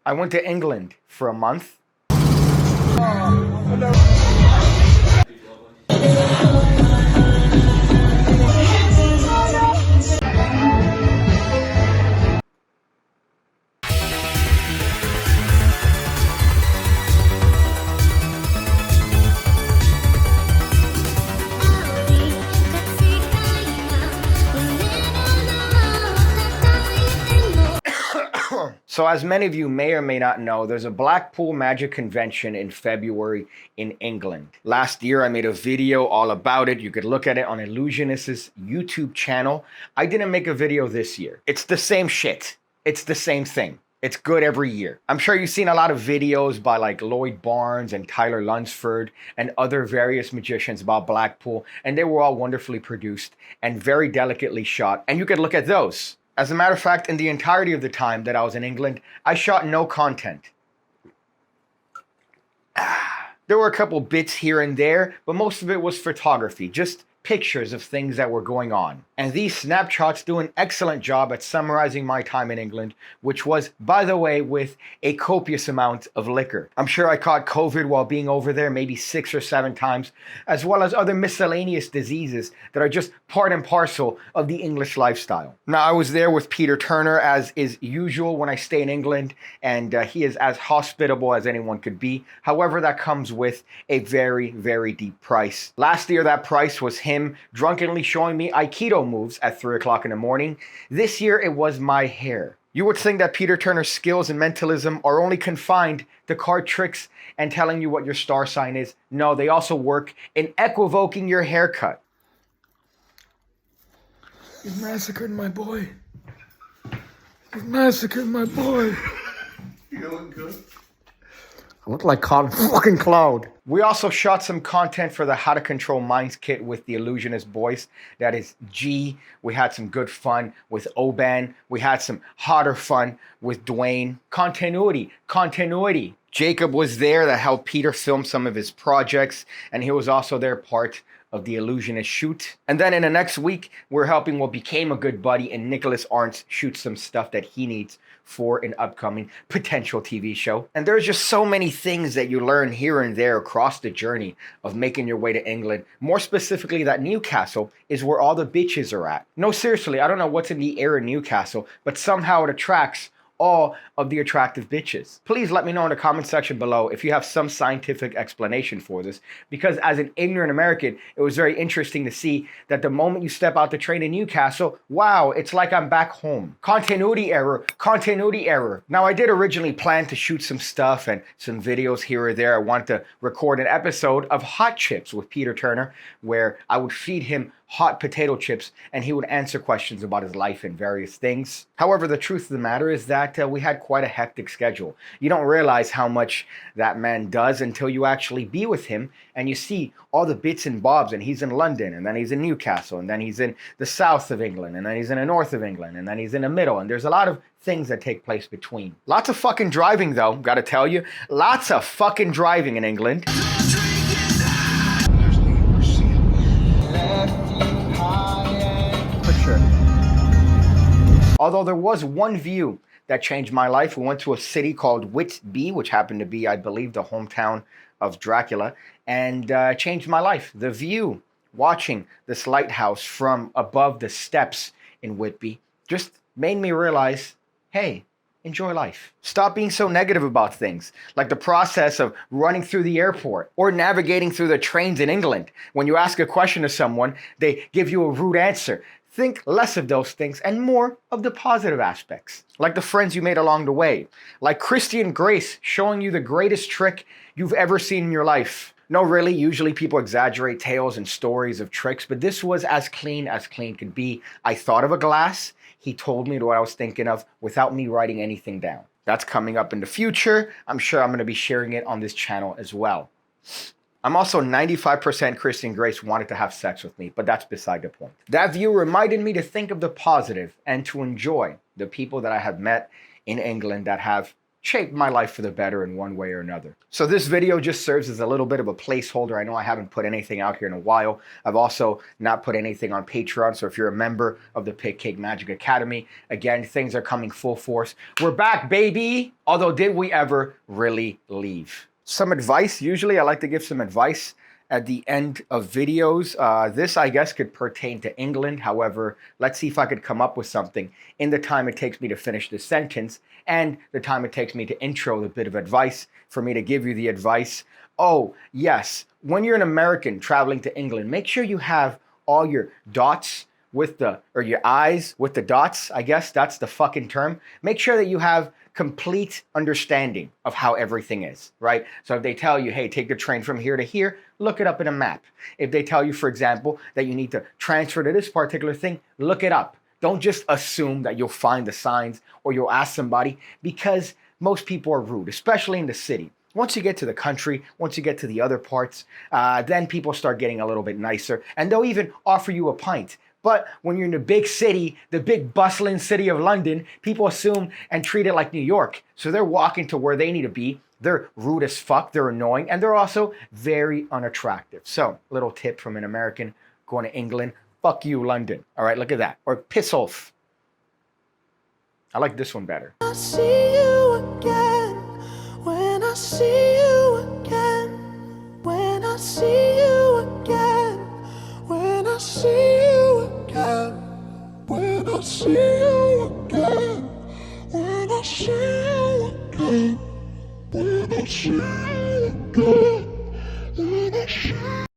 I went to England for a month. So as many of you may or may not know, there's a Blackpool Magic Convention in February in England. Last year I made a video all about it. You could look at it on Illusionist's YouTube channel. I didn't make a video this year. It's the same shit. It's the same thing. It's good every year. I'm sure you've seen a lot of videos by like Lloyd Barnes and Tyler Lunsford and other various magicians about Blackpool, and they were all wonderfully produced and very delicately shot, and you could look at those. As a matter of fact, in the entirety of the time that I was in England, I shot no content. There were a couple bits here and there, but most of it was photography, just pictures of things that were going on. And these snapshots do an excellent job at summarizing my time in England, which was, by the way, with a copious amount of liquor. I'm sure I caught COVID while being over there maybe 6 or 7 times, as well as other miscellaneous diseases that are just part and parcel of the English lifestyle. Now, I was there with Peter Turner, as is usual when I stay in England, and he is as hospitable as anyone could be. However, that comes with a very, very deep price. Last year, that price was him drunkenly showing me Aikido moves at 3 o'clock in the morning. This year, it was my hair. You would think that Peter Turner's skills and mentalism are only confined to card tricks and telling you what your star sign is. No, they also work in equivoking your haircut. You've massacred my boy. You've massacred my boy. You look good. I look like Cotton fucking Cloud. We also shot some content for the How to Control Minds kit with the Illusionist boys. That is G. We had some good fun with Oban. We had some hotter fun with Dwayne. Continuity. Jacob was there that helped Peter film some of his projects, and he was also there part of the Illusionist shoot. And then in the next week, we're helping what became a good buddy and Nicholas Arntz shoot some stuff that he needs for an upcoming potential TV show. And there's just so many things that you learn here and there across the journey of making your way to England. More specifically, that Newcastle is where all the bitches are at. No, seriously, I don't know what's in the air in Newcastle, but somehow it attracts all of the attractive bitches. Please let me know in the comment section below if you have some scientific explanation for this, because as an ignorant American, it was very interesting to see that the moment you step out the train in Newcastle, wow, it's like I'm back home. Continuity error. Now, I did originally plan to shoot some stuff and some videos here or there. I wanted to record an episode of Hot Chips with Peter Turner, where I would feed him hot potato chips and he would answer questions about his life and various things. However, the truth of the matter is that we had quite a hectic schedule. You don't realize how much that man does until you actually be with him and you see all the bits and bobs, and he's in London, and then he's in Newcastle, and then he's in the south of England, and then he's in the north of England, and then he's in the middle, and there's a lot of things that take place between. Lots of fucking driving though, gotta tell you. Lots of fucking driving in England. Although there was one view that changed my life. We went to a city called Whitby, which happened to be, I believe, the hometown of Dracula, and changed my life. The view, watching this lighthouse from above the steps in Whitby, just made me realize, hey, enjoy life. Stop being so negative about things, like the process of running through the airport or navigating through the trains in England. When you ask a question to someone, they give you a rude answer. Think less of those things and more of the positive aspects, like the friends you made along the way, like Christian Grace showing you the greatest trick you've ever seen in your life. No, really, usually people exaggerate tales and stories of tricks, but this was as clean could be. I thought of a glass. He told me what I was thinking of without me writing anything down. That's coming up in the future. I'm sure I'm going to be sharing it on this channel as well. I'm also 95% Christian Grace wanted to have sex with me, but that's beside the point. That view reminded me to think of the positive and to enjoy the people that I have met in England that have shaped my life for the better in one way or another. So this video just serves as a little bit of a placeholder. I know I haven't put anything out here in a while. I've also not put anything on Patreon. So if you're a member of the PigCake Magic Academy, again, things are coming full force. We're back, baby. Although, did we ever really leave? Some advice. Usually I like to give some advice at the end of videos. This, I guess, could pertain to England. However, let's see if I could come up with something in the time it takes me to finish this sentence and the time it takes me to intro the bit of advice for me to give you the advice. Oh, yes. When you're an American traveling to England, make sure you have all your dots with or your eyes with the dots. I guess that's the fucking term. Make sure that you have complete understanding of how everything is, right? So if they tell you, hey, take the train from here to here, look it up in a map. If they tell you, for example, that you need to transfer to this particular thing, look it up. Don't just assume that you'll find the signs or you'll ask somebody, because most people are rude, especially in the city. Once you get to the country, once you get to the other parts, then people start getting a little bit nicer, and they'll even offer you a pint. But when you're in the big city, the big bustling city of London, people assume and treat it like New York. So they're walking to where they need to be. They're rude as fuck, they're annoying, and they're also very unattractive. So, little tip from an American going to England, fuck you, London. All right, look at that. Or piss off. I like this one better. I see you again, when I see you again, when I see you again, when I see you again, when I see you again, when I see you again, when I see you again, when I see